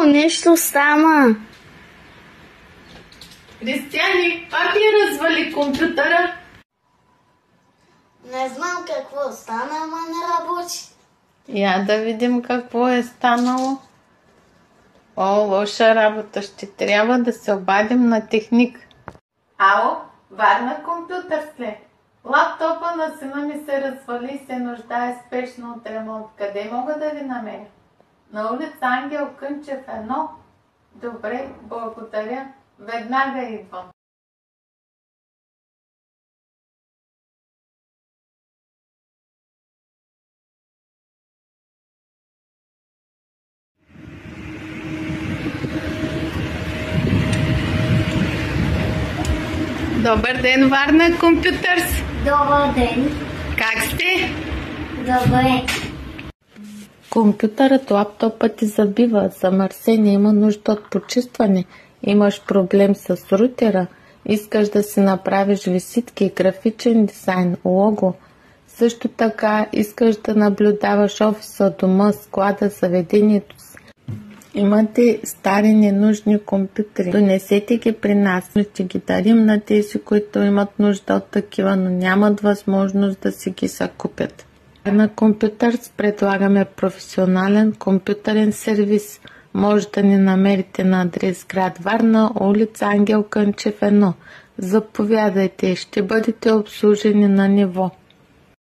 нещо стана. Кристияни, как ли развали компютъра? Не знам какво стана, ама не работи. Я да видим какво е станало. О, лоша работа. Ще трябва да се обадим на техник. Ало, Варна компютър след. Лаптопа на сина ми се развали и се нуждае спешно от ремонт. Къде мога да ви намеря? На улица Ангел Кънчев 1. Добре, благодаря. Веднага идвам. Добър ден, Варна Компютърс! Добър ден. Как сте? Добре. Компютърът, лаптопът ти забива, замърсение, има нужда от почистване. Имаш проблем с рутера, искаш да си направиш виситки, графичен дизайн, лого. Също така искаш да наблюдаваш офиса, дома, склада, заведението си. Имате стари ненужни компютри. Донесете ги при нас. Ще ги дарим на тези, които имат нужда от такива, но нямат възможност да си ги закупят. На Компютърс предлагаме професионален компютърен сервис. Може да ни намерите на адрес град Варна, улица Ангел Кънчев 1. Заповядайте, ще бъдете обслужени на ниво.